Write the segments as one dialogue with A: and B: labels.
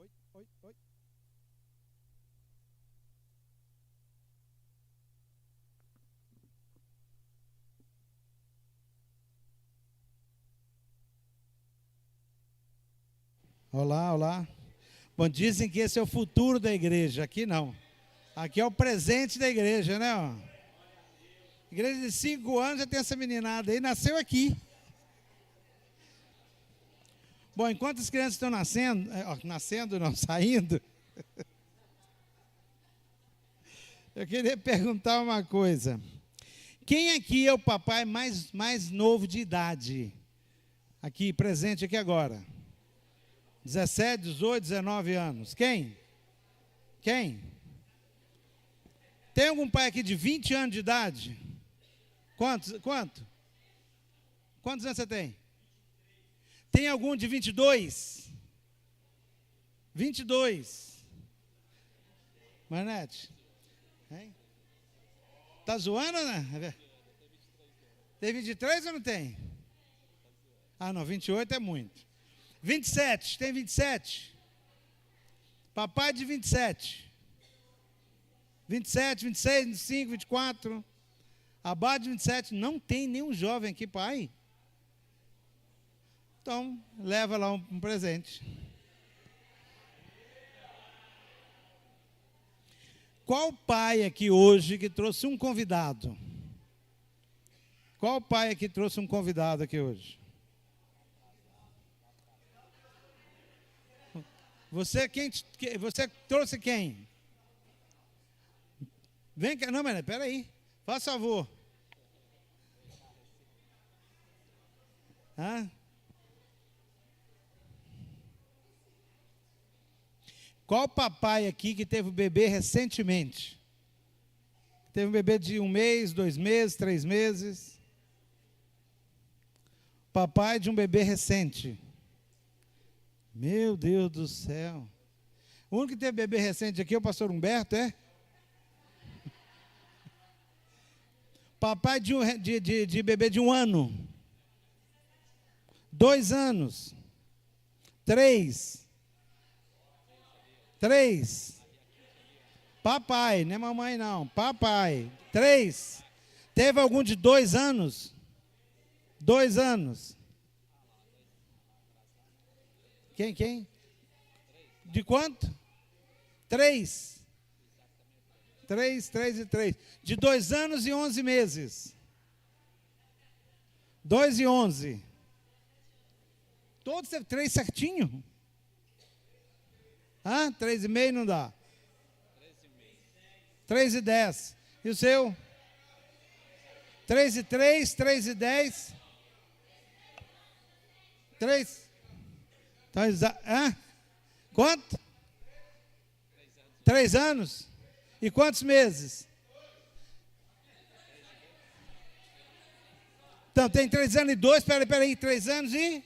A: Oi, oi, oi. Olá, olá. Bom, dizem que esse é o futuro da igreja. Aqui não. Aqui é o presente da igreja, né? Ó. Igreja de 5 anos já tem essa meninada aí, nasceu aqui. Bom, enquanto as crianças estão nascendo não, saindo, eu queria perguntar uma coisa. Quem aqui é o papai mais novo de idade? Aqui, presente aqui agora. 17, 18, 19 anos. Quem? Quem? Tem algum pai aqui de 20 anos de idade? Quantos? Quantos anos você tem? Tem algum de 22? 22. Manete? Hein? Tá zoando, né? Tem 23 ou não tem? Ah, não, 28 é muito. 27, tem 27? Papai de 27. 27, 26, 25, 24. Abaixo de 27, não tem nenhum jovem aqui, pai? Então, leva lá um presente. Qual pai aqui hoje que trouxe um convidado? Qual pai aqui trouxe um convidado aqui hoje? Você trouxe quem? Vem cá, não, mas peraí, faça favor. Hã? Qual papai aqui que teve um bebê recentemente? Teve um bebê de 1 mês, 2 meses, 3 meses? Papai de um bebê recente. Meu Deus do céu. O único que teve bebê recente aqui é o pastor Humberto, é? Papai de bebê de 1 ano. 2 anos. 3. Papai, não é mamãe não. Papai. 3. Teve algum de 2 anos? 2 anos. Quem? De quanto? 3. 3 e 3. De 2 anos e 11 meses. 2 e 11. Todos teve 3 certinho? 3 e meio não dá. 3 e 10. E o seu? 3 e 3, 3 e 10. 3. Então, quanto? 3 anos? E quantos meses? Então, tem 3 anos e 2, peraí, 3 anos e?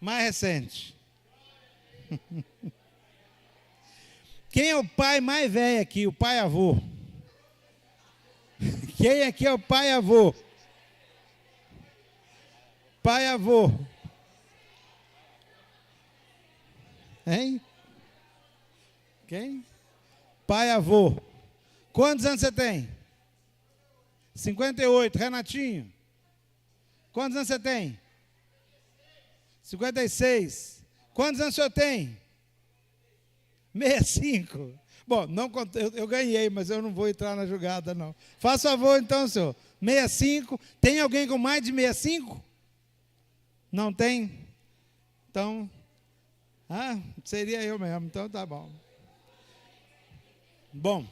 A: Mais recente. Quem é o pai mais velho aqui? O pai avô. Quem aqui é o pai avô? Pai avô. Hein? Quem? Pai avô. Quantos anos você tem? 58. Renatinho. Quantos anos você tem? 56. Quantos anos o senhor tem? 65. Bom, não, eu ganhei, mas eu não vou entrar na jogada, não. Faça favor, então, senhor. 65. Tem alguém com mais de 65? Não tem? Então, seria eu mesmo. Então, tá bom. Bom.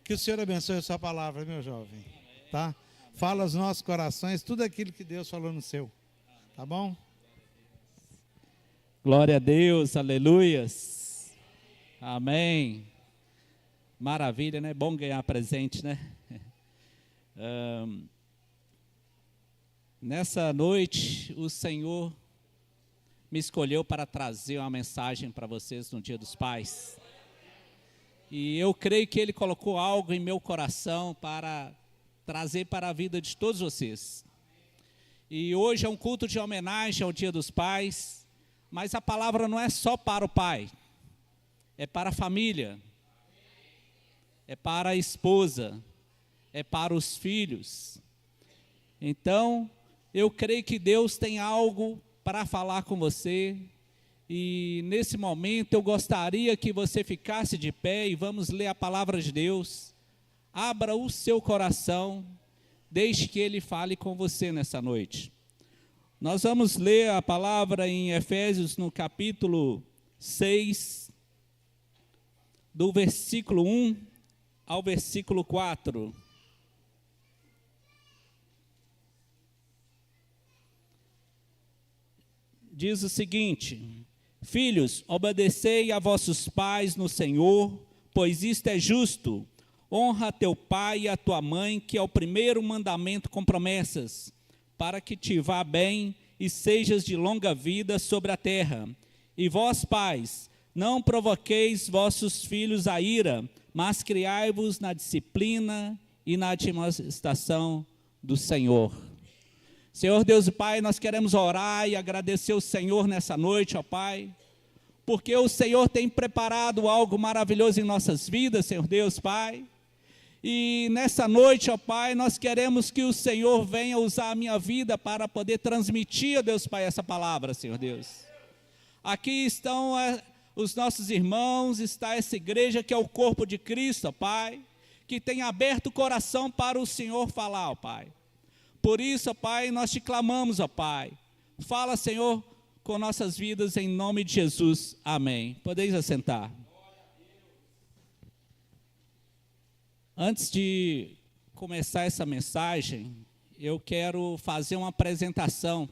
A: Que o Senhor abençoe a sua palavra, meu jovem. Tá? Fala aos nossos corações tudo aquilo que Deus falou no seu. Tá bom?
B: Glória a Deus, aleluias. Amém. Maravilha, né? Bom ganhar presente, né? Nessa noite, o Senhor me escolheu para trazer uma mensagem para vocês no Dia dos Pais. E eu creio que Ele colocou algo em meu coração para trazer para a vida de todos vocês. E hoje é um culto de homenagem ao Dia dos Pais, mas a palavra não é só para o pai, é para a família, é para a esposa, é para os filhos. Então, eu creio que Deus tem algo para falar com você, e nesse momento eu gostaria que você ficasse de pé e vamos ler a palavra de Deus. Abra o seu coração, deixe que Ele fale com você nessa noite. Nós vamos ler a palavra em Efésios, no capítulo 6, do versículo 1 ao versículo 4. Diz o seguinte: Filhos, obedecei a vossos pais no Senhor, pois isto é justo. Honra teu pai e a tua mãe, que é o primeiro mandamento com promessas, para que te vá bem e sejas de longa vida sobre a terra. E vós, pais, não provoqueis vossos filhos a ira, mas criai-vos na disciplina e na admoestação do Senhor. Senhor Deus e Pai, nós queremos orar e agradecer o Senhor nessa noite, ó Pai, porque o Senhor tem preparado algo maravilhoso em nossas vidas, Senhor Deus, Pai. E nessa noite, ó Pai, nós queremos que o Senhor venha usar a minha vida para poder transmitir, ó Deus Pai, essa palavra, Senhor Deus. Aqui estão os nossos irmãos, está essa igreja que é o corpo de Cristo, ó Pai, que tem aberto o coração para o Senhor falar, ó Pai. Por isso, ó Pai, nós te clamamos, ó Pai. Fala, Senhor, com nossas vidas, em nome de Jesus. Amém. Podeis assentar. Antes de começar essa mensagem, eu quero fazer uma apresentação.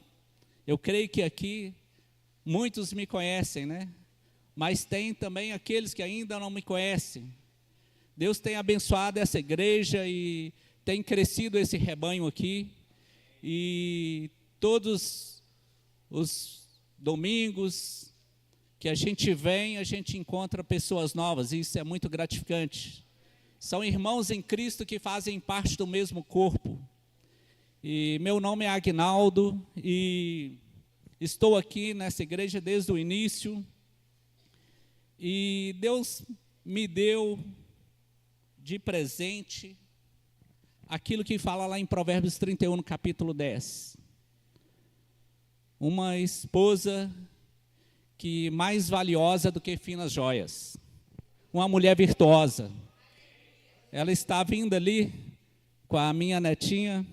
B: Eu creio que aqui muitos me conhecem, né? Mas tem também aqueles que ainda não me conhecem. Deus tem abençoado essa igreja e tem crescido esse rebanho aqui. E todos os domingos que a gente vem, a gente encontra pessoas novas, e isso é muito gratificante. São irmãos em Cristo que fazem parte do mesmo corpo. E meu nome é Agnaldo e estou aqui nessa igreja desde o início. E Deus me deu de presente aquilo que fala lá em Provérbios 31, no capítulo 10. Uma esposa que mais valiosa do que finas joias. Uma mulher virtuosa. Ela está vindo ali com a minha netinha.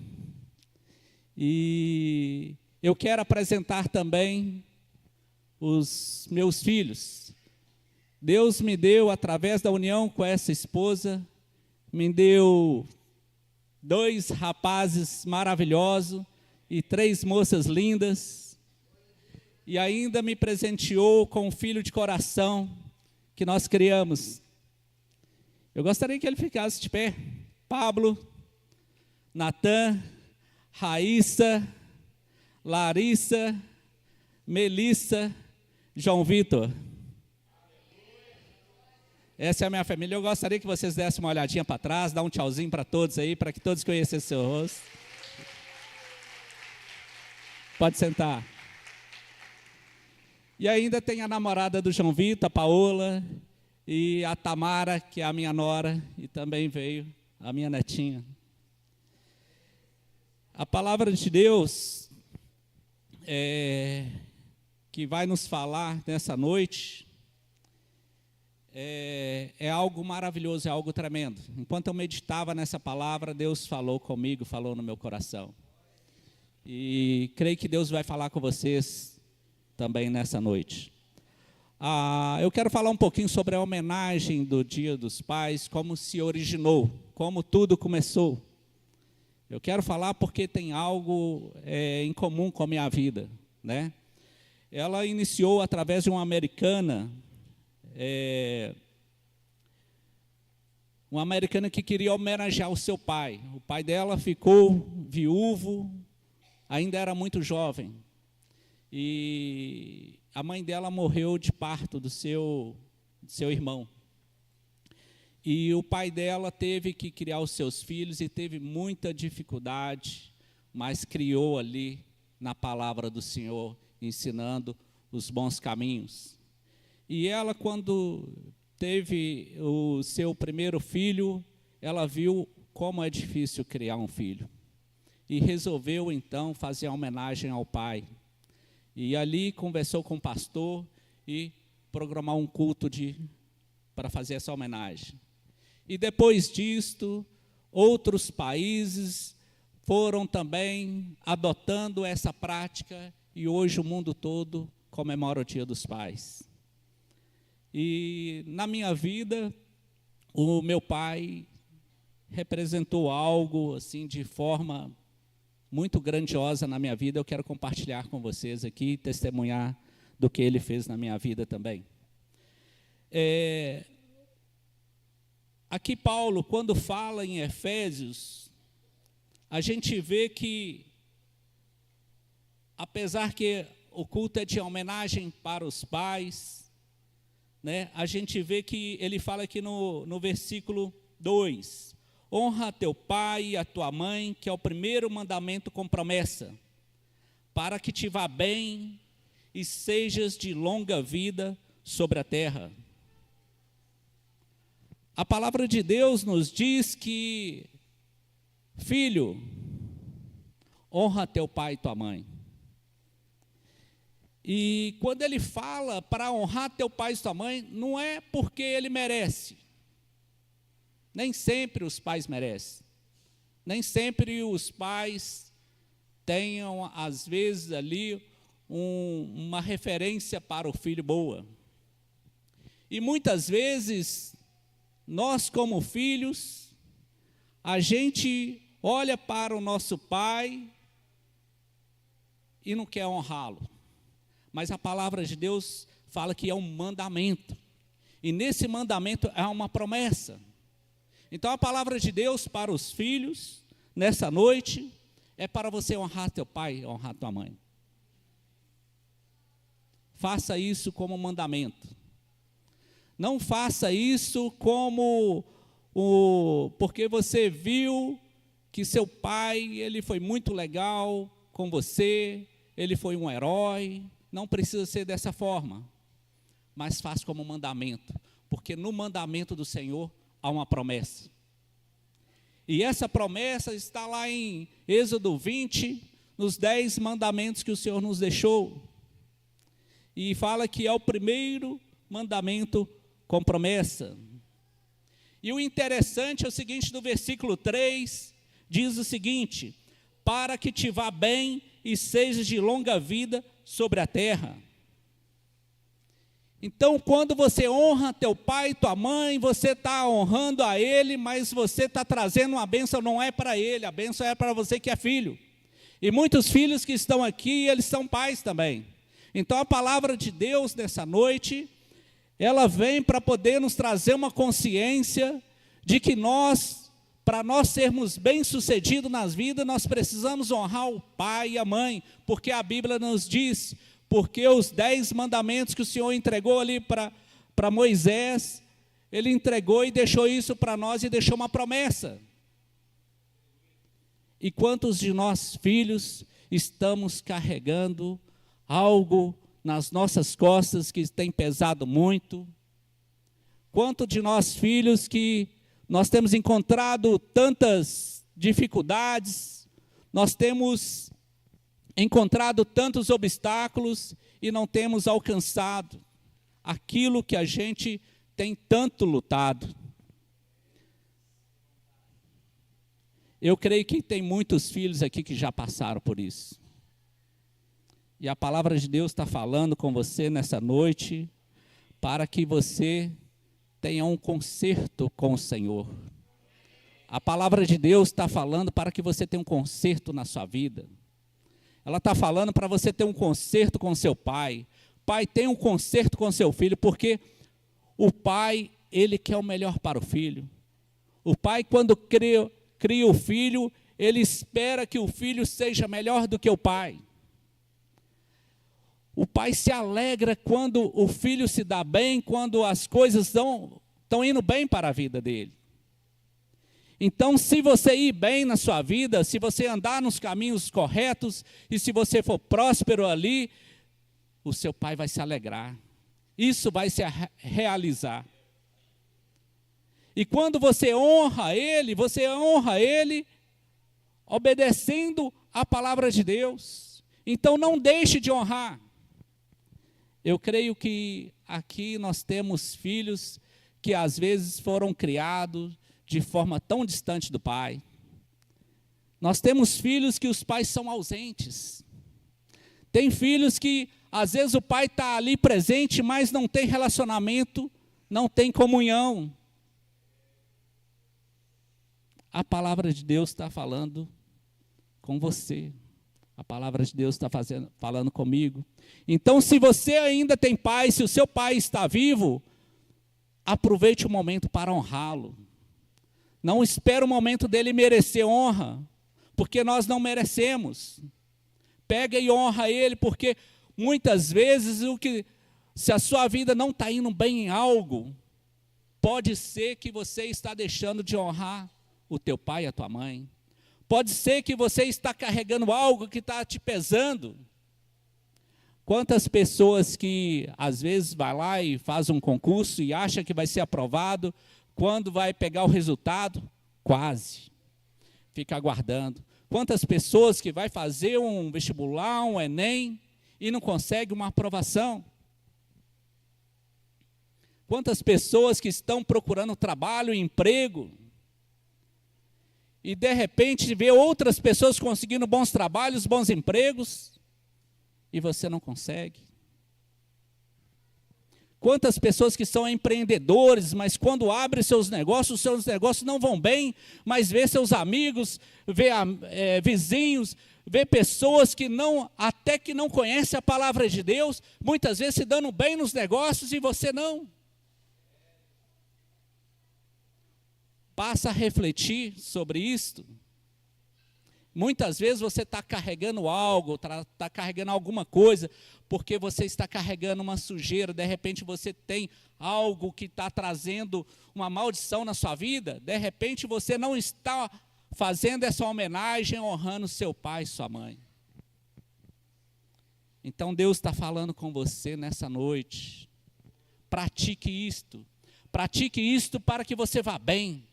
B: E eu quero apresentar também os meus filhos. Deus me deu, através da união com essa esposa, me deu 2 rapazes maravilhosos e 3 moças lindas, e ainda me presenteou com um filho de coração que nós criamos. Eu gostaria que ele ficasse de pé. Pablo, Natan, Raíssa, Larissa, Melissa, João Vitor. Essa é a minha família. Eu gostaria que vocês dessem uma olhadinha para trás, dar um tchauzinho para todos aí, para que todos conhecessem seu rosto. Pode sentar. E ainda tem a namorada do João Vitor, a Paola, e a Tamara, que é a minha nora, e também veio a minha netinha. A palavra de Deus que vai nos falar nessa noite é algo maravilhoso, é algo tremendo. Enquanto eu meditava nessa palavra, Deus falou comigo, falou no meu coração. E creio que Deus vai falar com vocês também nessa noite. Eu quero falar um pouquinho sobre a homenagem do Dia dos Pais, como se originou, como tudo começou. Eu quero falar porque tem algo em comum com a minha vida, né? Ela iniciou através de uma americana, que queria homenagear o seu pai. O pai dela ficou viúvo, ainda era muito jovem. E a mãe dela morreu de parto do seu irmão. E o pai dela teve que criar os seus filhos e teve muita dificuldade, mas criou ali na palavra do Senhor, ensinando os bons caminhos. E ela, quando teve o seu primeiro filho, ela viu como é difícil criar um filho. E resolveu, então, fazer a homenagem ao pai. E ali conversou com o pastor e programar um culto para fazer essa homenagem. E depois disto, outros países foram também adotando essa prática, e hoje o mundo todo comemora o Dia dos Pais. E na minha vida, o meu pai representou algo assim de forma muito grandiosa na minha vida. Eu quero compartilhar com vocês aqui, testemunhar do que ele fez na minha vida também. Aqui Paulo, quando fala em Efésios, a gente vê que, apesar que o culto é de homenagem para os pais, né, a gente vê que ele fala aqui no versículo 2, honra teu pai e a tua mãe, que é o primeiro mandamento com promessa, para que te vá bem e sejas de longa vida sobre a terra. A palavra de Deus nos diz que, filho, honra teu pai e tua mãe. E quando ele fala para honrar teu pai e tua mãe, não é porque ele merece. Nem sempre os pais merecem. Nem sempre os pais tenham, às vezes, ali uma referência para o filho boa. E muitas vezes, nós como filhos, a gente olha para o nosso pai e não quer honrá-lo. Mas a palavra de Deus fala que é um mandamento. E nesse mandamento há uma promessa. Então a palavra de Deus para os filhos, nessa noite, é para você honrar teu pai e honrar tua mãe. Faça isso como mandamento. Não faça isso como porque você viu que seu pai, ele foi muito legal com você, ele foi um herói. Não precisa ser dessa forma, mas faça como mandamento, porque no mandamento do Senhor há uma promessa. E essa promessa está lá em Êxodo 20, nos 10 mandamentos que o Senhor nos deixou. E fala que é o primeiro mandamento com promessa. E o interessante é o seguinte, no versículo 3, diz o seguinte: para que te vá bem e sejas de longa vida sobre a terra. Então, quando você honra teu pai e tua mãe, você está honrando a ele, mas você está trazendo uma bênção, não é para ele, a bênção é para você que é filho. E muitos filhos que estão aqui, eles são pais também. Então, a palavra de Deus nessa noite, ela vem para poder nos trazer uma consciência de que nós, para nós sermos bem-sucedidos nas vidas, nós precisamos honrar o pai e a mãe, porque a Bíblia nos diz, porque os 10 mandamentos que o Senhor entregou ali para Moisés, ele entregou e deixou isso para nós e deixou uma promessa. E quantos de nós, filhos, estamos carregando algo nas nossas costas que tem pesado muito? Quanto de nós, filhos, que nós temos encontrado tantas dificuldades, nós temos encontrado tantos obstáculos e não temos alcançado aquilo que a gente tem tanto lutado. Eu creio que tem muitos filhos aqui que já passaram por isso. E a palavra de Deus está falando com você nessa noite, para que você tenha um conserto com o Senhor. A palavra de Deus está falando para que você tenha um conserto na sua vida. Ela está falando para você ter um conserto com seu pai. Pai, tenha um conserto com seu filho, porque o pai, ele quer o melhor para o filho. O pai, quando cria o filho, ele espera que o filho seja melhor do que o pai. O pai se alegra quando o filho se dá bem, quando as coisas estão indo bem para a vida dele. Então, se você ir bem na sua vida, se você andar nos caminhos corretos, e se você for próspero ali, o seu pai vai se alegrar. Isso vai se realizar. E quando você honra ele obedecendo a palavra de Deus. Então, não deixe de honrar. Eu creio que aqui nós temos filhos que às vezes foram criados de forma tão distante do pai. Nós temos filhos que os pais são ausentes. Tem filhos que às vezes o pai está ali presente, mas não tem relacionamento, não tem comunhão. A palavra de Deus está falando com você. A palavra de Deus está falando comigo. Então, se você ainda tem pai, se o seu pai está vivo, aproveite o momento para honrá-lo. Não espere o momento dele merecer honra, porque nós não merecemos. Pega e honra ele, porque muitas vezes, se a sua vida não está indo bem em algo, pode ser que você está deixando de honrar o teu pai e a tua mãe. Pode ser que você está carregando algo que está te pesando. Quantas pessoas que às vezes vai lá e faz um concurso e acha que vai ser aprovado, quando vai pegar o resultado, quase, fica aguardando. Quantas pessoas que vai fazer um vestibular, um Enem, e não consegue uma aprovação. Quantas pessoas que estão procurando trabalho, emprego, e de repente vê outras pessoas conseguindo bons trabalhos, bons empregos, e você não consegue. Quantas pessoas que são empreendedores, mas quando abrem seus negócios não vão bem, mas vê seus amigos, vê vizinhos, vê pessoas que até que não conhecem a palavra de Deus, muitas vezes se dando bem nos negócios e você não. Passa a refletir sobre isto. Muitas vezes você está carregando algo, está carregando alguma coisa, porque você está carregando uma sujeira, de repente você tem algo que está trazendo uma maldição na sua vida, de repente você não está fazendo essa homenagem, honrando seu pai e sua mãe. Então Deus está falando com você nessa noite. Pratique isto para que você vá bem,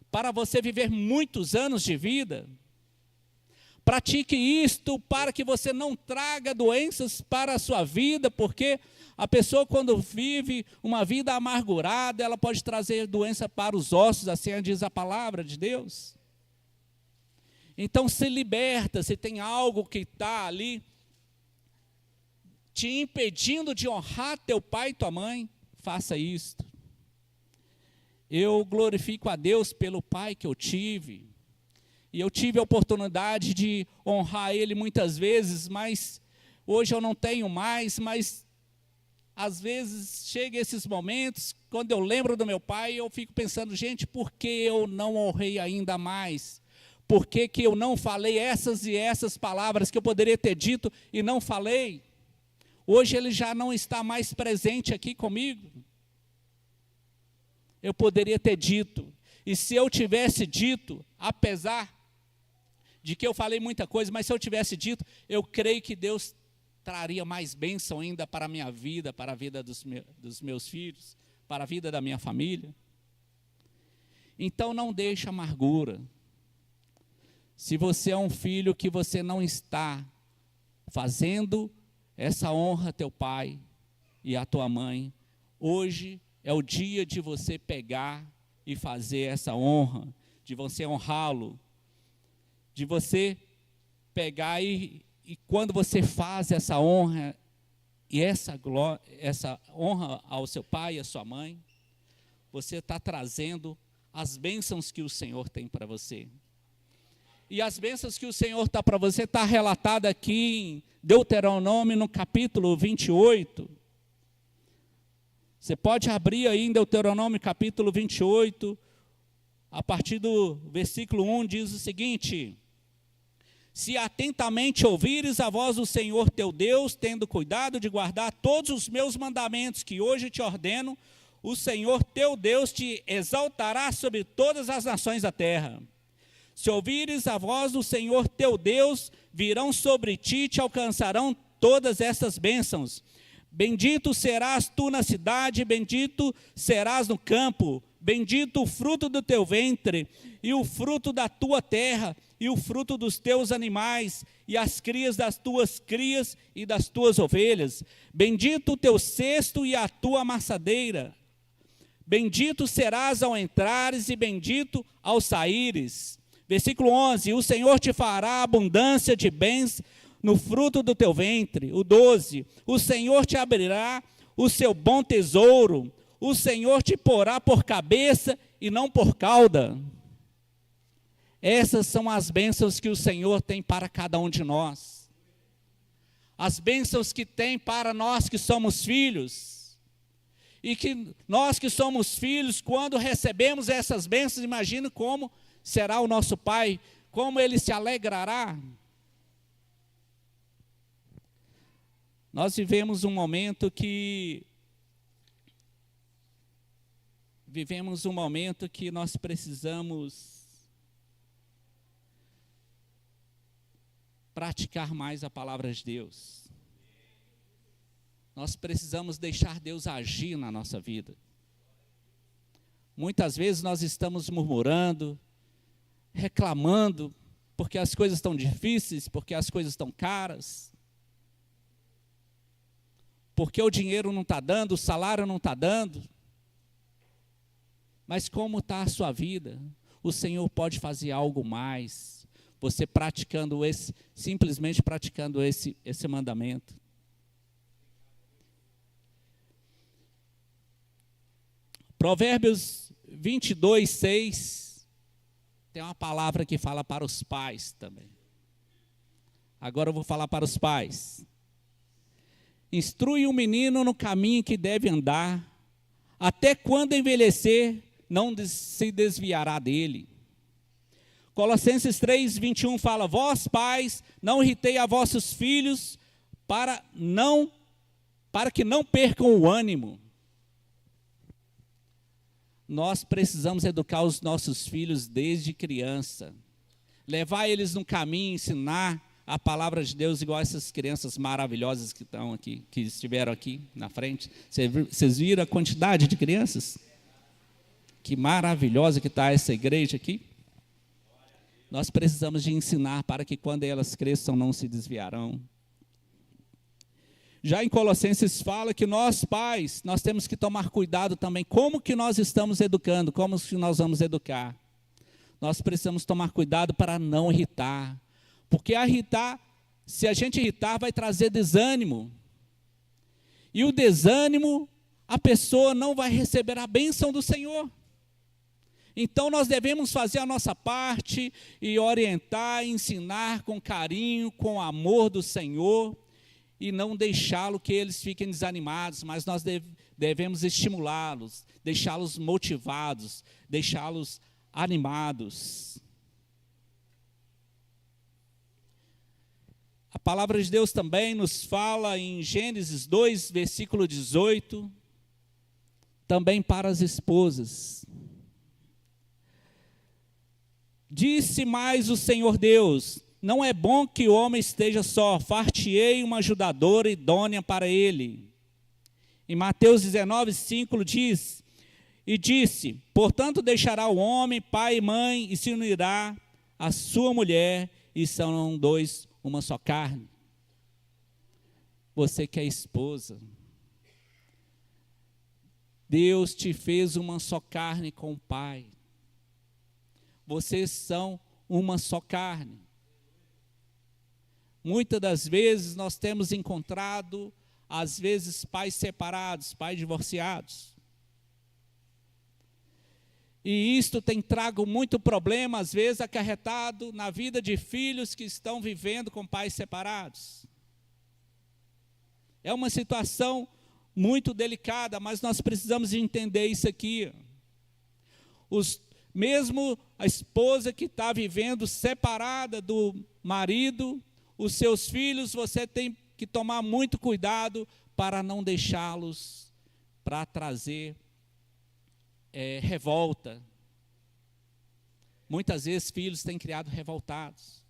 B: para você viver muitos anos de vida. Pratique isto para que você não traga doenças para a sua vida, porque a pessoa quando vive uma vida amargurada, ela pode trazer doença para os ossos, assim diz a palavra de Deus. Então se liberta, se tem algo que está ali te impedindo de honrar teu pai e tua mãe, faça isto. Eu glorifico a Deus pelo pai que eu tive. E eu tive a oportunidade de honrar ele muitas vezes, mas hoje eu não tenho mais, mas às vezes chega esses momentos, quando eu lembro do meu pai, eu fico pensando, gente, por que eu não honrei ainda mais? Por que eu não falei essas e essas palavras que eu poderia ter dito e não falei? Hoje ele já não está mais presente aqui comigo. Eu poderia ter dito, e se eu tivesse dito, apesar de que eu falei muita coisa, mas se eu tivesse dito, eu creio que Deus traria mais bênção ainda para a minha vida, para a vida dos meus filhos, para a vida da minha família. Então não deixe amargura. Se você é um filho que você não está fazendo essa honra a teu pai e a tua mãe, hoje é o dia de você pegar e fazer essa honra, de você honrá-lo, de você pegar e quando você faz essa honra e essa honra ao seu pai e à sua mãe, você está trazendo as bênçãos que o Senhor tem para você. E as bênçãos que o Senhor está para você está relatada aqui em Deuteronômio, no capítulo 28. Você pode abrir aí em Deuteronômio, capítulo 28, a partir do versículo 1, diz o seguinte: se atentamente ouvires a voz do Senhor teu Deus, tendo cuidado de guardar todos os meus mandamentos que hoje te ordeno, o Senhor teu Deus te exaltará sobre todas as nações da terra. Se ouvires a voz do Senhor teu Deus, virão sobre ti e te alcançarão todas essas bênçãos. Bendito serás tu na cidade, bendito serás no campo, bendito o fruto do teu ventre, e o fruto da tua terra, e o fruto dos teus animais, e as crias das tuas crias e das tuas ovelhas. Bendito o teu cesto e a tua amassadeira. Bendito serás ao entrares e bendito ao saíres. Versículo 11, o Senhor te fará abundância de bens no fruto do teu ventre. O 12, o Senhor te abrirá o seu bom tesouro. O Senhor te porá por cabeça e não por cauda. Essas são as bênçãos que o Senhor tem para cada um de nós. As bênçãos que tem para nós que somos filhos. E que nós que somos filhos, quando recebemos essas bênçãos, imagina como será o nosso Pai, como Ele se alegrará. Nós vivemos um momento que nós precisamos praticar mais a palavra de Deus. Nós precisamos deixar Deus agir na nossa vida. Muitas vezes nós estamos murmurando, reclamando, porque as coisas estão difíceis, porque as coisas estão caras, porque o dinheiro não está dando, o salário não está dando. Mas como está a sua vida? O Senhor pode fazer algo mais, você simplesmente praticando esse mandamento. Provérbios 22, 6, tem uma palavra que fala para os pais também. Agora eu vou falar para os pais. Instrui o menino no caminho que deve andar, até quando envelhecer, não se desviará dele. Colossenses 3, 21 fala, vós pais, não irritei a vossos filhos, para que não percam o ânimo. Nós precisamos educar os nossos filhos desde criança, levar eles no caminho, ensinar a palavra de Deus, igual essas crianças maravilhosas que estão aqui, que estiveram aqui na frente. Vocês viram a quantidade de crianças? Que maravilhosa que está essa igreja aqui. Nós precisamos de ensinar para que quando elas cresçam não se desviarão. Já em Colossenses fala que nós pais, nós temos que tomar cuidado também, como que nós estamos educando, como que nós vamos educar. Nós precisamos tomar cuidado para não irritar, porque se a gente irritar, vai trazer desânimo. E o desânimo, a pessoa não vai receber a bênção do Senhor. Então nós devemos fazer a nossa parte e orientar, ensinar com carinho, com amor do Senhor, e não deixá-lo que eles fiquem desanimados, mas nós devemos estimulá-los, deixá-los motivados, deixá-los animados. A palavra de Deus também nos fala em Gênesis 2, versículo 18, também para as esposas. Disse mais o Senhor Deus, não é bom que o homem esteja só, far-te-ei uma ajudadora idônea para ele. Em Mateus 19, 5 diz, e disse, portanto deixará o homem, pai e mãe, e se unirá à sua mulher, e serão dois, uma só carne. Você que é esposa, Deus te fez uma só carne com o Pai. Vocês são uma só carne. Muitas das vezes nós temos encontrado, às vezes, pais separados, pais divorciados. E isto tem trago muito problema, às vezes, acarretado na vida de filhos que estão vivendo com pais separados. É uma situação muito delicada, mas nós precisamos entender isso aqui. Mesmo a esposa que está vivendo separada do marido, os seus filhos, você tem que tomar muito cuidado para não deixá-los para trazer revolta. Muitas vezes filhos têm criado revoltados.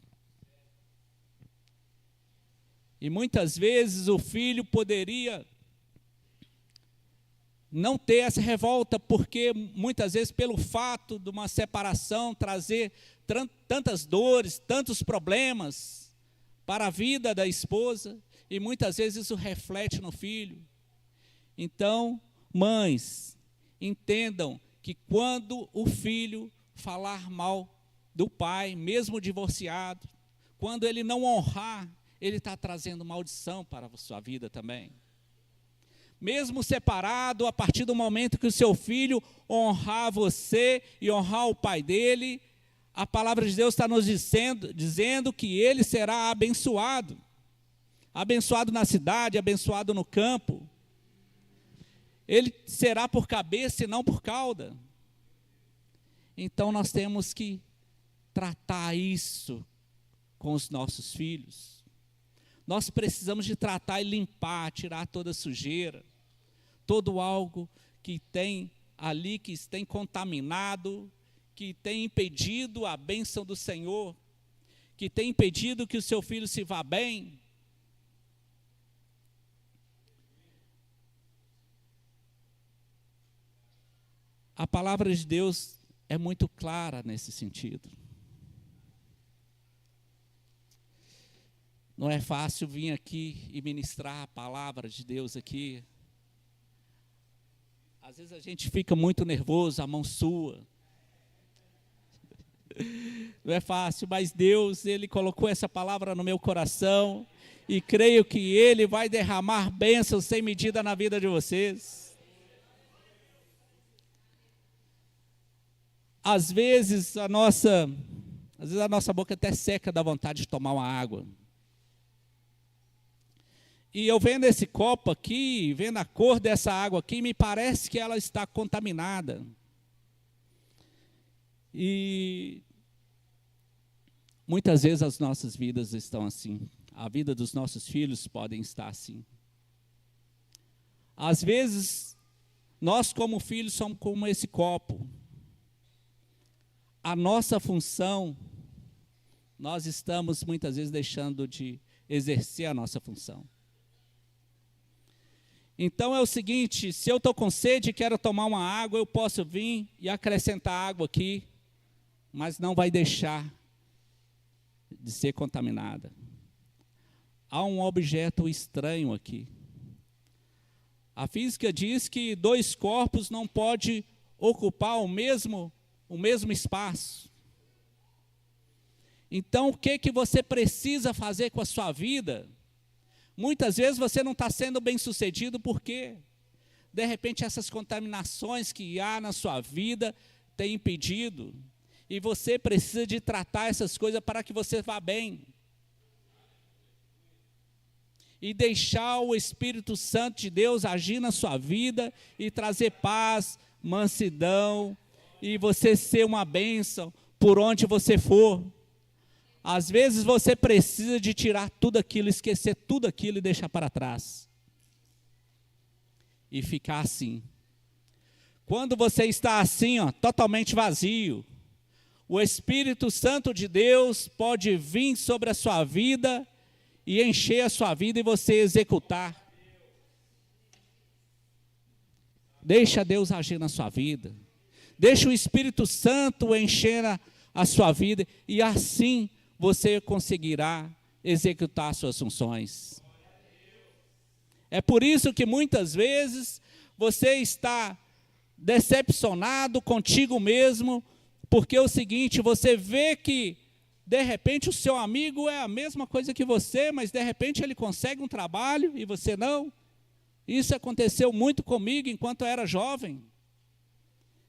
B: E muitas vezes o filho poderia não ter essa revolta, porque muitas vezes pelo fato de uma separação trazer tantas dores, tantos problemas para a vida da esposa, e muitas vezes isso reflete no filho. Então, mães, entendam que quando o filho falar mal do pai, mesmo divorciado, quando ele não honrar, ele está trazendo maldição para a sua vida também. Mesmo separado, a partir do momento que o seu filho honrar você e honrar o pai dele, a palavra de Deus está nos dizendo que ele será abençoado. Abençoado na cidade, abençoado no campo. Ele será por cabeça e não por cauda. Então nós temos que tratar isso com os nossos filhos. Nós precisamos de tratar e limpar, tirar toda a sujeira, todo algo que tem ali, que tem contaminado, que tem impedido a bênção do Senhor, que tem impedido que o seu filho se vá bem. A palavra de Deus é muito clara nesse sentido. Não é fácil vir aqui e ministrar a palavra de Deus aqui. Às vezes a gente fica muito nervoso, a mão sua. Não é fácil, mas Deus, Ele colocou essa palavra no meu coração e creio que Ele vai derramar bênçãos sem medida na vida de vocês. Às vezes a nossa boca até seca da vontade de tomar uma água. E eu vendo esse copo aqui, vendo a cor dessa água aqui, me parece que ela está contaminada. E muitas vezes as nossas vidas estão assim. A vida dos nossos filhos podem estar assim. Às vezes, nós como filhos somos como esse copo. A nossa função, nós estamos muitas vezes deixando de exercer a nossa função. Então é o seguinte, se eu estou com sede e quero tomar uma água, eu posso vir e acrescentar água aqui, mas não vai deixar de ser contaminada. Há um objeto estranho aqui. A física diz que 2 corpos não podem ocupar o mesmo espaço. Então, o que você precisa fazer com a sua vida? Muitas vezes você não está sendo bem sucedido porque, de repente, essas contaminações que há na sua vida têm impedido. E você precisa de tratar essas coisas para que você vá bem. E deixar o Espírito Santo de Deus agir na sua vida e trazer paz, mansidão, e você ser uma bênção por onde você for. Às vezes você precisa de tirar tudo aquilo, esquecer tudo aquilo e deixar para trás. E ficar assim. Quando você está assim, totalmente vazio, o Espírito Santo de Deus pode vir sobre a sua vida e encher a sua vida e você executar. Deixa Deus agir na sua vida. Deixa o Espírito Santo encher a sua vida e assim você conseguirá executar suas funções. É por isso que muitas vezes você está decepcionado contigo mesmo, porque é o seguinte, você vê que de repente o seu amigo é a mesma coisa que você, mas de repente ele consegue um trabalho e você não. Isso aconteceu muito comigo enquanto eu era jovem.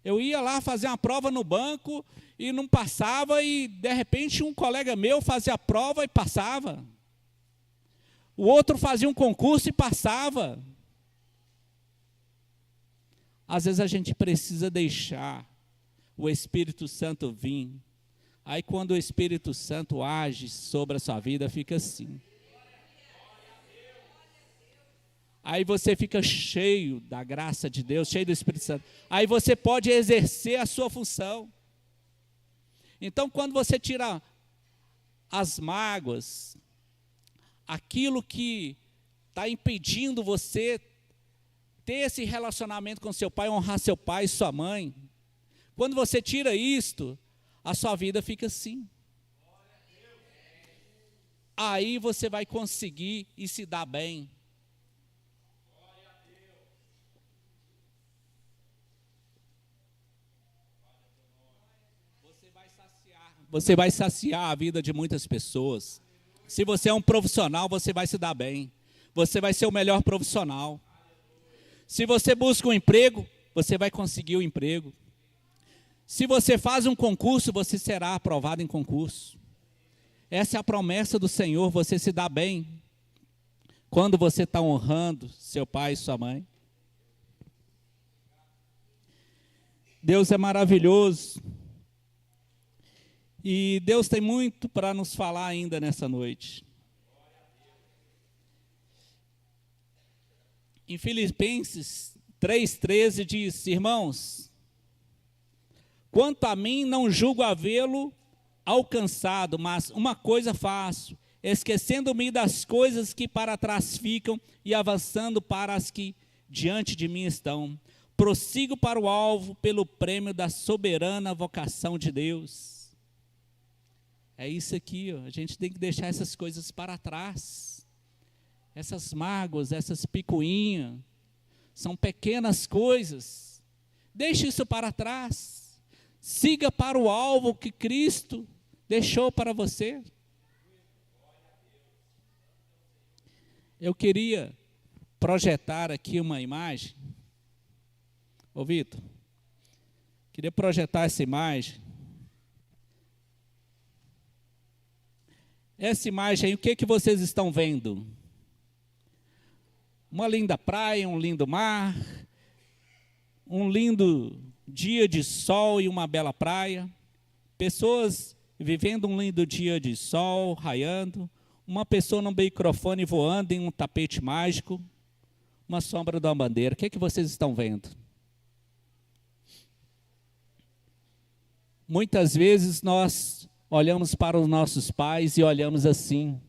B: Eu ia lá fazer uma prova no banco e não passava, e de repente um colega meu fazia a prova e passava. O outro fazia um concurso e passava. Às vezes a gente precisa deixar o Espírito Santo vir. Aí quando o Espírito Santo age sobre a sua vida, fica assim. Aí você fica cheio da graça de Deus, cheio do Espírito Santo. Aí você pode exercer a sua função. Então, quando você tira as mágoas, aquilo que está impedindo você ter esse relacionamento com seu pai, honrar seu pai e sua mãe, quando você tira isto, a sua vida fica assim. Aí você vai conseguir e se dar bem. Você vai saciar a vida de muitas pessoas. Se você é um profissional, você vai se dar bem. Você vai ser o melhor profissional. Se você busca um emprego, você vai conseguir o emprego. Se você faz um concurso, você será aprovado em concurso. Essa é a promessa do Senhor, você se dá bem quando você está honrando seu pai e sua mãe. Deus é maravilhoso. E Deus tem muito para nos falar ainda nessa noite. Em Filipenses 3,13 diz: irmãos, quanto a mim não julgo havê-lo alcançado, mas uma coisa faço, esquecendo-me das coisas que para trás ficam e avançando para as que diante de mim estão. Prossigo para o alvo pelo prêmio da soberana vocação de Deus. É isso aqui, ó. A gente tem que deixar essas coisas para trás. Essas mágoas, essas picuinhas, são pequenas coisas. Deixe isso para trás. Siga para o alvo que Cristo deixou para você. Eu queria projetar aqui uma imagem. Ô Vitor, queria projetar essa imagem. Essa imagem aí, o que vocês estão vendo? Uma linda praia, um lindo mar, um lindo dia de sol e uma bela praia. Pessoas vivendo um lindo dia de sol, raiando. Uma pessoa no microfone voando em um tapete mágico. Uma sombra de uma bandeira. O que vocês estão vendo? Muitas vezes nós olhamos para os nossos pais e olhamos assim.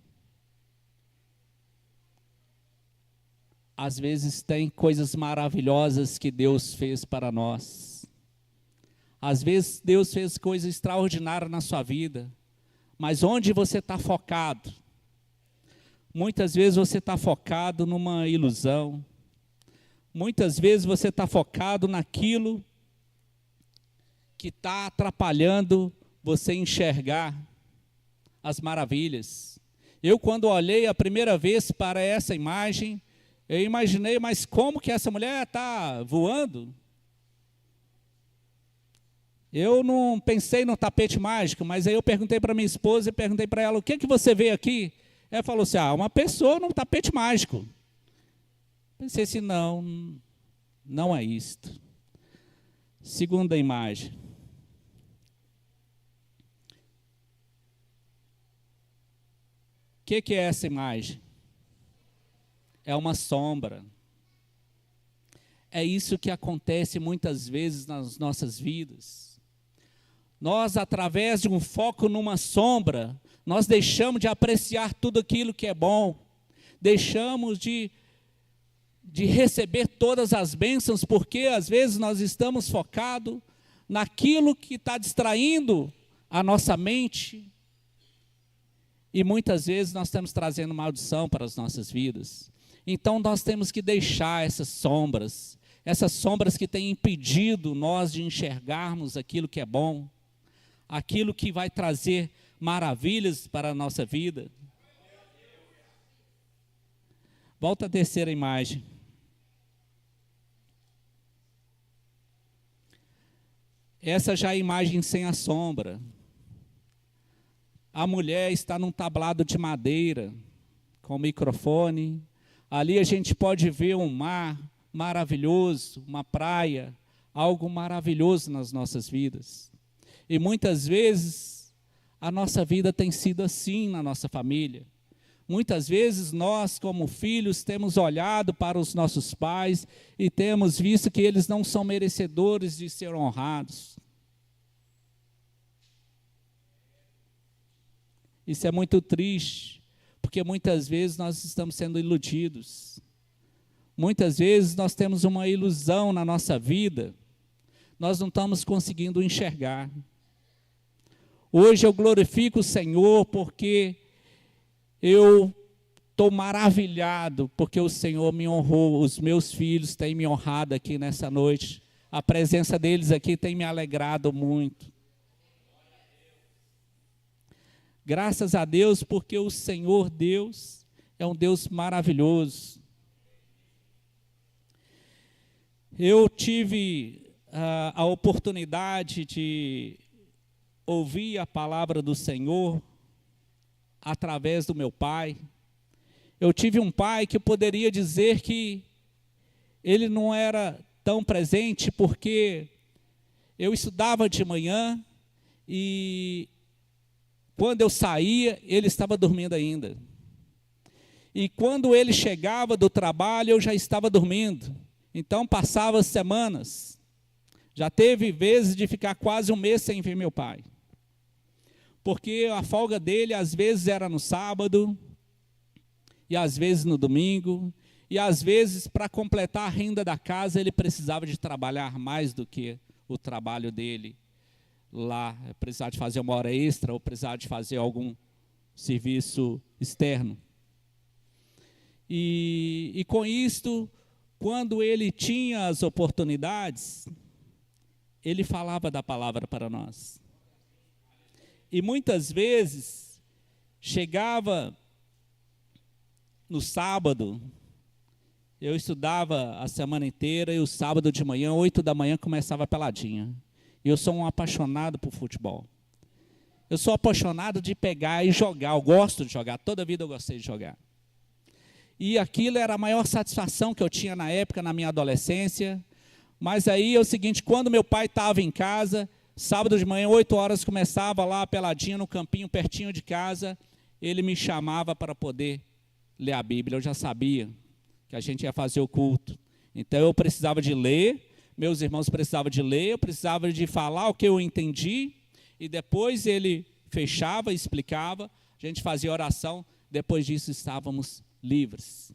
B: Às vezes tem coisas maravilhosas que Deus fez para nós. Às vezes Deus fez coisas extraordinárias na sua vida. Mas onde você está focado? Muitas vezes você está focado numa ilusão. Muitas vezes você está focado naquilo que está atrapalhando você enxergar as maravilhas. Eu, quando olhei a primeira vez para essa imagem, eu imaginei, mas como que essa mulher está voando? Eu não pensei no tapete mágico, mas aí eu perguntei para minha esposa e perguntei para ela, o que você vê aqui? Ela falou assim, uma pessoa num tapete mágico. Pensei assim, não é isto. Segunda imagem. O que é essa imagem? É uma sombra. É isso que acontece muitas vezes nas nossas vidas. Nós, através de um foco numa sombra, nós deixamos de apreciar tudo aquilo que é bom, deixamos de receber todas as bênçãos, porque às vezes nós estamos focados naquilo que está distraindo a nossa mente, e muitas vezes nós estamos trazendo maldição para as nossas vidas. Então nós temos que deixar essas sombras que têm impedido nós de enxergarmos aquilo que é bom, aquilo que vai trazer maravilhas para a nossa vida. Volta à terceira imagem. Essa já é a imagem sem a sombra. A mulher está num tablado de madeira, com microfone. Ali a gente pode ver um mar maravilhoso, uma praia, algo maravilhoso nas nossas vidas. E muitas vezes a nossa vida tem sido assim na nossa família. Muitas vezes nós, como filhos, temos olhado para os nossos pais e temos visto que eles não são merecedores de ser honrados. Isso é muito triste, porque muitas vezes nós estamos sendo iludidos. Muitas vezes nós temos uma ilusão na nossa vida, nós não estamos conseguindo enxergar. Hoje eu glorifico o Senhor porque eu estou maravilhado, porque o Senhor me honrou, os meus filhos têm me honrado aqui nessa noite. A presença deles aqui tem me alegrado muito. Graças a Deus, porque o Senhor Deus é um Deus maravilhoso. Eu tive a oportunidade de ouvir a palavra do Senhor através do meu pai. Eu tive um pai que poderia dizer que ele não era tão presente, porque eu estudava de manhã e quando eu saía, ele estava dormindo ainda. E quando ele chegava do trabalho, eu já estava dormindo. Então, passava semanas. Já teve vezes de ficar quase um mês sem ver meu pai. Porque a folga dele, às vezes, era no sábado, e às vezes no domingo, e às vezes, para completar a renda da casa, ele precisava de trabalhar mais do que o trabalho dele lá, precisar de fazer uma hora extra ou precisar de fazer algum serviço externo. E com isto, quando ele tinha as oportunidades, ele falava da palavra para nós. E muitas vezes, chegava no sábado, eu estudava a semana inteira e o sábado de manhã, 8 da manhã, começava a peladinha. Eu sou um apaixonado por futebol. Eu sou apaixonado de pegar e jogar. Eu gosto de jogar. Toda a vida eu gostei de jogar. E aquilo era a maior satisfação que eu tinha na época, na minha adolescência. Mas aí é o seguinte, quando meu pai estava em casa, sábado de manhã, 8 horas, começava lá a peladinha no campinho, pertinho de casa, ele me chamava para poder ler a Bíblia. Eu já sabia que a gente ia fazer o culto. Então eu precisava de ler, meus irmãos precisavam de ler, eu precisava de falar o que eu entendi, e depois ele fechava, explicava, a gente fazia oração, depois disso estávamos livres.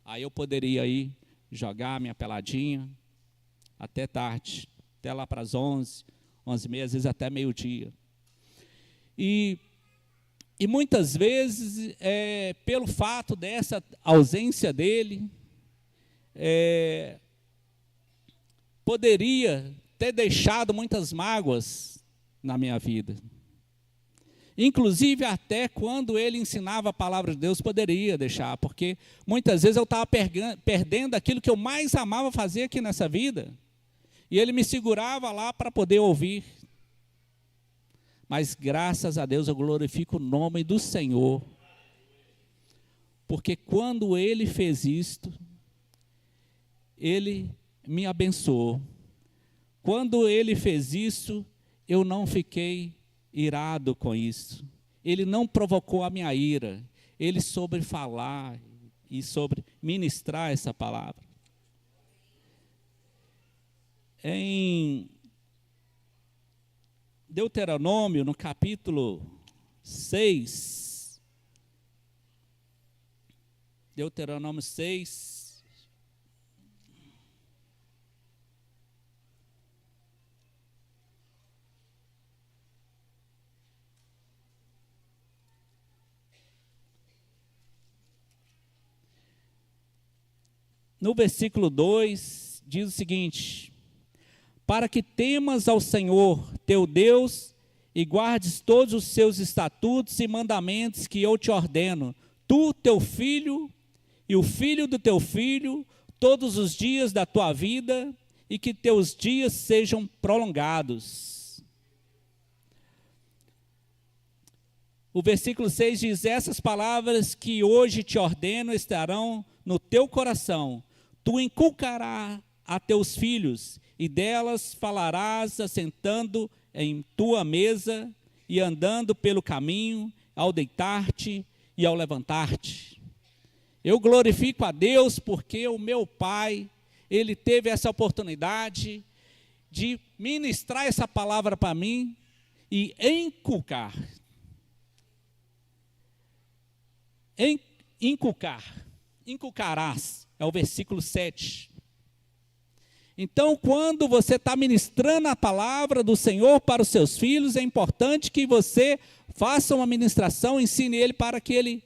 B: Aí eu poderia ir jogar minha peladinha até tarde, até lá para as 11, 11h30, às vezes até meio-dia. E muitas vezes, pelo fato dessa ausência dele, poderia ter deixado muitas mágoas na minha vida. Inclusive, até quando ele ensinava a palavra de Deus, poderia deixar, porque muitas vezes eu estava perdendo aquilo que eu mais amava fazer aqui nessa vida, e ele me segurava lá para poder ouvir. Mas graças a Deus eu glorifico o nome do Senhor, porque quando ele fez isto, ele me abençoou. Quando ele fez isso, eu não fiquei irado com isso. Ele não provocou a minha ira. Ele soube falar e sobre ministrar essa palavra. Em Deuteronômio, no capítulo 6, Deuteronômio 6, no versículo 2, diz o seguinte: para que temas ao Senhor, teu Deus, e guardes todos os seus estatutos e mandamentos que eu te ordeno, tu, teu filho, e o filho do teu filho, todos os dias da tua vida, e que teus dias sejam prolongados. O versículo 6 diz: essas palavras que hoje te ordeno estarão no teu coração, tu inculcarás a teus filhos, e delas falarás assentando em tua mesa e andando pelo caminho, ao deitar-te e ao levantar-te. Eu glorifico a Deus porque o meu pai, ele teve essa oportunidade de ministrar essa palavra para mim e inculcar. Inculcarás, é o versículo 7. Então, quando você está ministrando a palavra do Senhor para os seus filhos, é importante que você faça uma ministração, ensine ele para que ele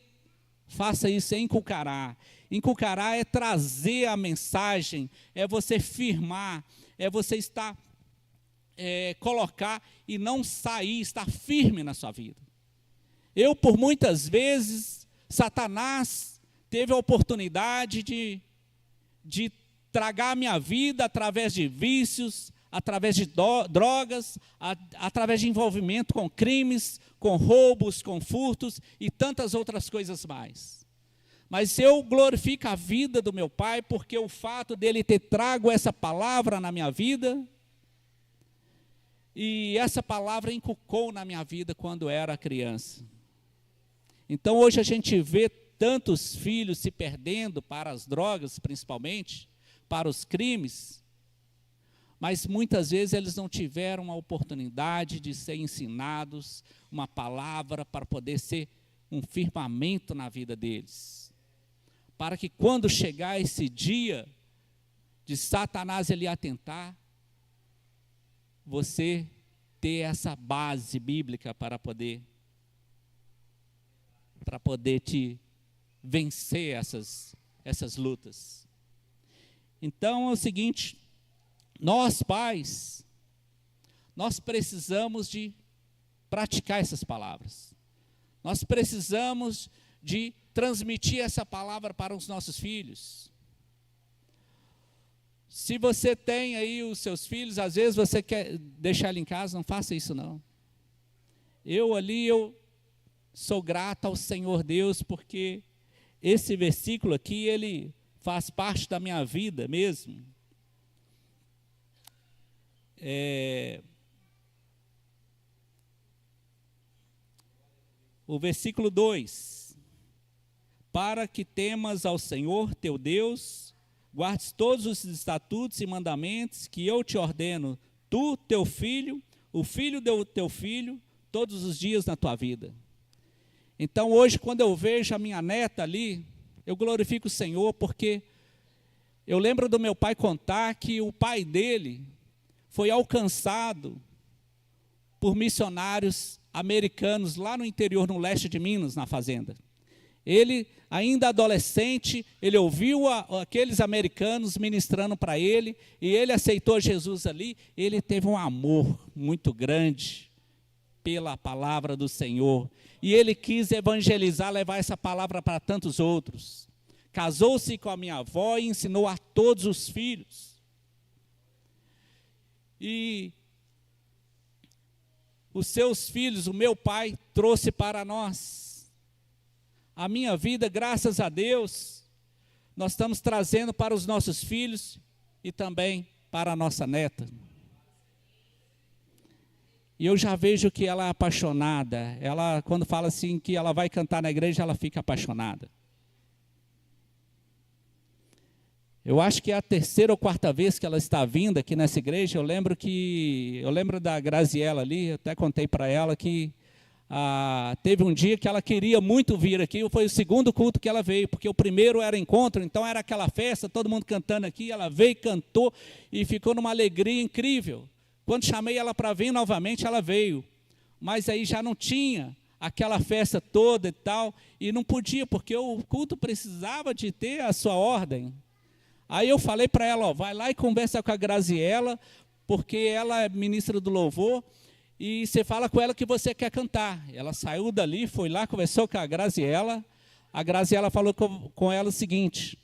B: faça isso, é inculcará. Inculcará é trazer a mensagem, é você firmar, é você estar, colocar e não sair, estar firme na sua vida. Eu, por muitas vezes, Satanás teve a oportunidade de tragar a minha vida através de vícios, através de drogas, através de envolvimento com crimes, com roubos, com furtos e tantas outras coisas mais. Mas eu glorifico a vida do meu pai, porque o fato dele ter trago essa palavra na minha vida, e essa palavra inculcou na minha vida quando era criança. Então hoje a gente vê tantos filhos se perdendo para as drogas, principalmente, para os crimes, mas muitas vezes eles não tiveram a oportunidade de ser ensinados uma palavra para poder ser um firmamento na vida deles. Para que quando chegar esse dia de Satanás ele atentar, você ter essa base bíblica para poder te vencer essas lutas. Então é o seguinte, nós pais, nós precisamos de praticar essas palavras. Nós precisamos de transmitir essa palavra para os nossos filhos. Se você tem aí os seus filhos, às vezes você quer deixar ele em casa, não faça isso não. Eu sou grato ao Senhor Deus, porque esse versículo aqui, ele faz parte da minha vida mesmo. O versículo 2: para que temas ao Senhor teu Deus, guardes todos os estatutos e mandamentos que eu te ordeno, tu, teu filho, o filho do teu filho, todos os dias na tua vida. Então hoje, quando eu vejo a minha neta ali, eu glorifico o Senhor, porque eu lembro do meu pai contar que o pai dele foi alcançado por missionários americanos lá no interior, no leste de Minas, na fazenda. Ele, ainda adolescente, ele ouviu aqueles americanos ministrando para ele, e ele aceitou Jesus ali. Ele teve um amor muito grande pela palavra do Senhor, e ele quis evangelizar, levar essa palavra para tantos outros. Casou-se com a minha avó e ensinou a todos os filhos. E os seus filhos, o meu pai, trouxe para nós. A minha vida, graças a Deus, nós estamos trazendo para os nossos filhos e também para a nossa neta. E eu já vejo que ela é apaixonada. Ela, quando fala assim que ela vai cantar na igreja, ela fica apaixonada. Eu acho que é a terceira ou quarta vez que ela está vindo aqui nessa igreja. Eu lembro da Graziela ali, eu até contei para ela que teve um dia que ela queria muito vir aqui, foi o segundo culto que ela veio, porque o primeiro era encontro, então era aquela festa, todo mundo cantando aqui, ela veio, cantou e ficou numa alegria incrível. Quando chamei ela para vir novamente, ela veio, mas aí já não tinha aquela festa toda e tal, e não podia, porque o culto precisava de ter a sua ordem. Aí eu falei para ela, vai lá e conversa com a Graziela, porque ela é ministra do louvor, e você fala com ela que você quer cantar. Ela saiu dali, foi lá, conversou com a Graziela falou com ela o seguinte: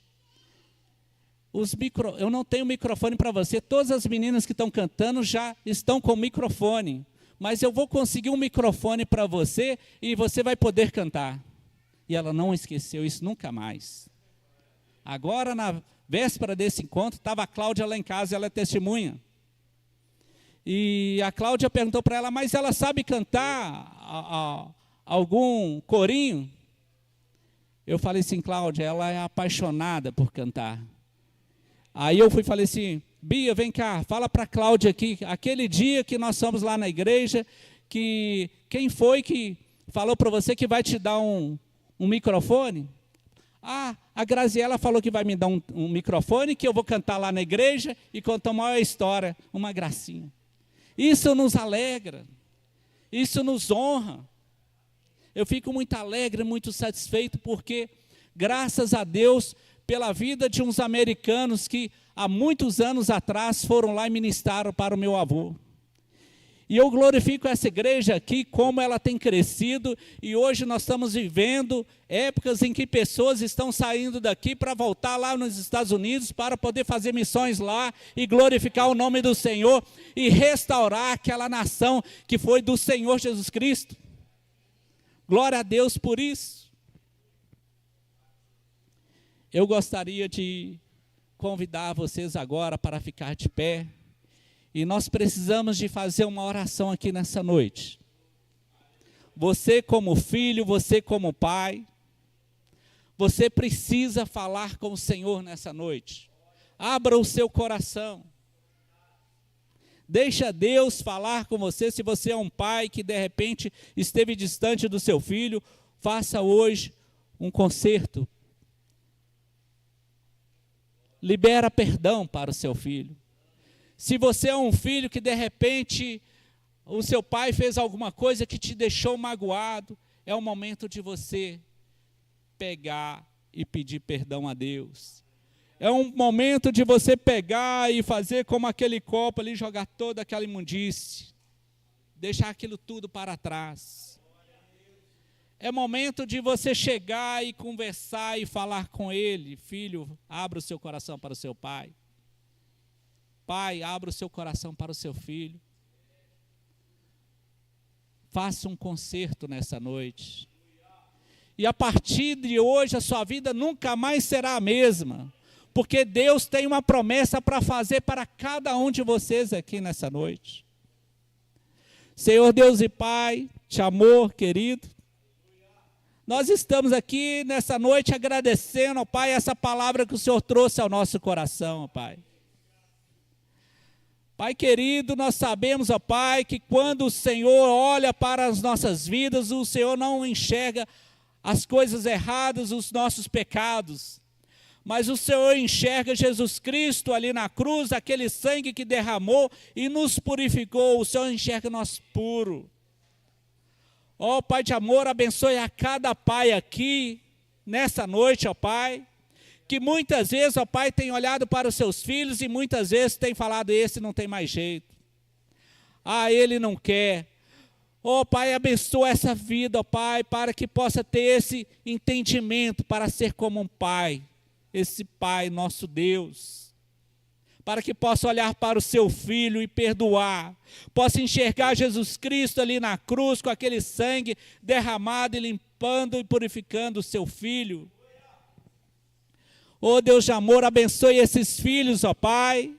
B: eu não tenho microfone para você, todas as meninas que estão cantando já estão com microfone, mas eu vou conseguir um microfone para você e você vai poder cantar. E ela não esqueceu isso nunca mais. Agora, na véspera desse encontro, estava a Cláudia lá em casa, ela é testemunha. E a Cláudia perguntou para ela, mas ela sabe cantar algum corinho? Eu falei assim, Cláudia, ela é apaixonada por cantar. Aí eu falei assim, Bia, vem cá, fala para a Cláudia aqui, aquele dia que nós fomos lá na igreja, que quem foi que falou para você que vai te dar um microfone? Ah, a Graziela falou que vai me dar um microfone, que eu vou cantar lá na igreja e contar uma maior história, uma gracinha. Isso nos alegra, isso nos honra. Eu fico muito alegre, muito satisfeito, porque, graças a Deus, pela vida de uns americanos que há muitos anos atrás foram lá e ministraram para o meu avô. E eu glorifico essa igreja aqui, como ela tem crescido, e hoje nós estamos vivendo épocas em que pessoas estão saindo daqui para voltar lá nos Estados Unidos, para poder fazer missões lá, e glorificar o nome do Senhor, e restaurar aquela nação que foi do Senhor Jesus Cristo. Glória a Deus por isso. Eu gostaria de convidar vocês agora para ficar de pé. E nós precisamos de fazer uma oração aqui nessa noite. Você como filho, você como pai, você precisa falar com o Senhor nessa noite. Abra o seu coração. Deixa Deus falar com você. Se você é um pai que de repente esteve distante do seu filho, faça hoje um concerto. Libera perdão para o seu filho. Se você é um filho que de repente o seu pai fez alguma coisa que te deixou magoado, é o momento de você pegar e pedir perdão a Deus. É um momento de você pegar e fazer como aquele copo ali, jogar toda aquela imundície, deixar aquilo tudo para trás. É momento de você chegar e conversar e falar com ele. Filho, abra o seu coração para o seu pai. Pai, abra o seu coração para o seu filho. Faça um concerto nessa noite. E a partir de hoje a sua vida nunca mais será a mesma. Porque Deus tem uma promessa para fazer para cada um de vocês aqui nessa noite. Senhor Deus e Pai, te amor, querido. Nós estamos aqui nessa noite agradecendo, ó Pai, essa palavra que o Senhor trouxe ao nosso coração, ó Pai. Pai querido, nós sabemos, ó Pai, que quando o Senhor olha para as nossas vidas, o Senhor não enxerga as coisas erradas, os nossos pecados. Mas o Senhor enxerga Jesus Cristo ali na cruz, aquele sangue que derramou e nos purificou. O Senhor enxerga nós puro. Ó Pai de amor, abençoe a cada pai aqui, nessa noite, ó Pai, que muitas vezes, ó Pai, tem olhado para os seus filhos e muitas vezes tem falado, esse não tem mais jeito. Ah, ele não quer. Ó Pai, abençoa essa vida, ó Pai, para que possa ter esse entendimento para ser como um pai. Esse Pai, nosso Deus. Para que possa olhar para o seu filho e perdoar. Possa enxergar Jesus Cristo ali na cruz com aquele sangue derramado e limpando e purificando o seu filho. Ó Deus de amor, abençoe esses filhos, ó Pai,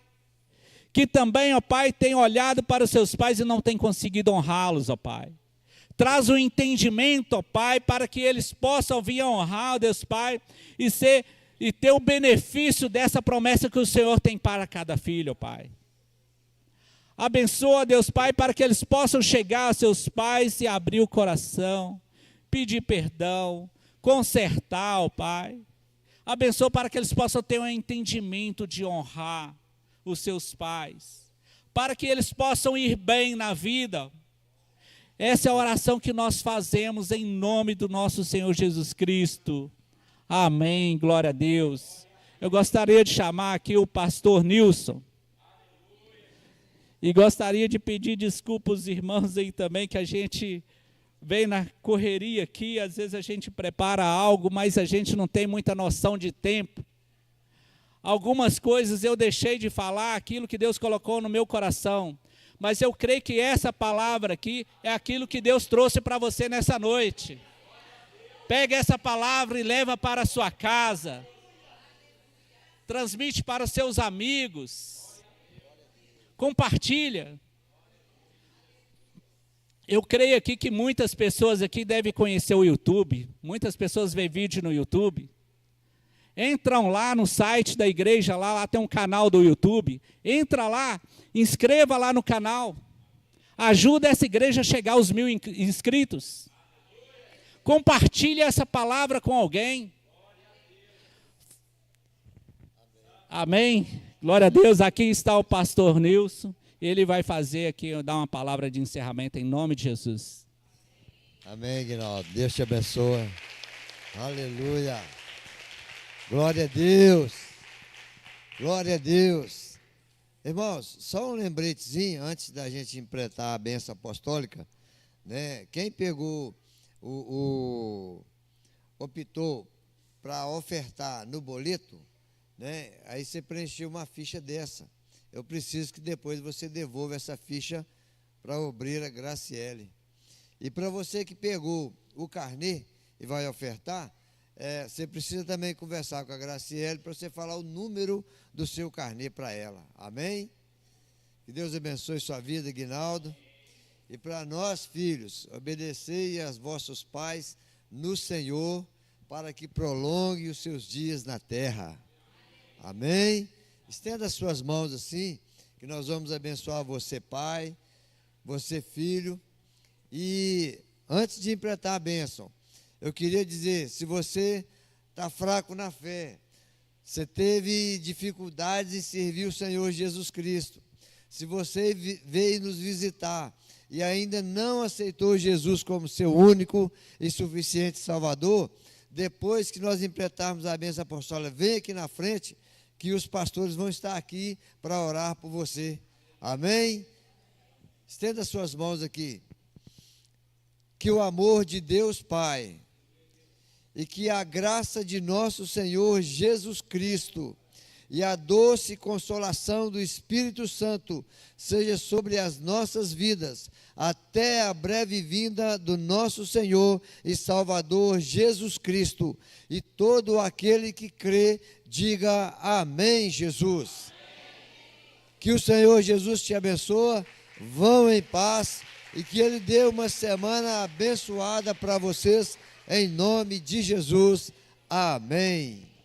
B: que também, ó Pai, têm olhado para os seus pais e não têm conseguido honrá-los, ó Pai. Traz um entendimento, ó Pai, para que eles possam vir a honrar, ó Deus Pai, e ter o benefício dessa promessa que o Senhor tem para cada filho, ó Pai. Abençoa, Deus Pai, para que eles possam chegar aos seus pais e abrir o coração, pedir perdão, consertar, ó Pai. Abençoa para que eles possam ter um entendimento de honrar os seus pais, para que eles possam ir bem na vida. Essa é a oração que nós fazemos em nome do nosso Senhor Jesus Cristo. Amém, glória a Deus. Eu gostaria de chamar aqui o pastor Nilson. E gostaria de pedir desculpas aos irmãos aí também, que a gente vem na correria aqui, às vezes a gente prepara algo, mas a gente não tem muita noção de tempo. Algumas coisas eu deixei de falar, aquilo que Deus colocou no meu coração. Mas eu creio que essa palavra aqui é aquilo que Deus trouxe para você nessa noite. Pega essa palavra e leva para a sua casa. Transmite para os seus amigos. Compartilha. Eu creio aqui que muitas pessoas aqui devem conhecer o YouTube. Muitas pessoas veem vídeo no YouTube. Entram lá no site da igreja, lá tem um canal do YouTube. Entra lá, inscreva lá no canal. Ajuda essa igreja a chegar aos 1000 inscritos. Compartilhe essa palavra com alguém. Amém. Glória a Deus. Aqui está o pastor Nilson. Ele vai fazer aqui, dar uma palavra de encerramento em nome de Jesus.
C: Amém, Guinaldo. Deus te abençoe. Aleluia. Glória a Deus. Glória a Deus. Irmãos, só um lembretezinho antes da gente empreitar a bênção apostólica, né? Quem pegou optou para ofertar no boleto, né? Aí você preencheu uma ficha dessa. Eu preciso que depois você devolva essa ficha para a obreira Graciele. E para você que pegou o carnê e vai ofertar, você precisa também conversar com a Graciele para você falar o número do seu carnê para ela. Amém? Que Deus abençoe sua vida, Guinaldo. E para nós, filhos, obedecei aos vossos pais no Senhor, para que prolongue os seus dias na terra. Amém? Estenda as suas mãos assim, que nós vamos abençoar você, pai, você, filho. E antes de empreitar a bênção, eu queria dizer, se você está fraco na fé, você teve dificuldades em servir o Senhor Jesus Cristo, se você veio nos visitar e ainda não aceitou Jesus como seu único e suficiente Salvador, depois que nós empreitarmos a bênção apostólica, vem aqui na frente, que os pastores vão estar aqui para orar por você. Amém? Estenda suas mãos aqui. Que o amor de Deus Pai e que a graça de nosso Senhor Jesus Cristo e a doce consolação do Espírito Santo seja sobre as nossas vidas, até a breve vinda do nosso Senhor e Salvador Jesus Cristo. E todo aquele que crê, diga amém, Jesus. Que o Senhor Jesus te abençoe, vão em paz e que Ele dê uma semana abençoada para vocês, em nome de Jesus. Amém.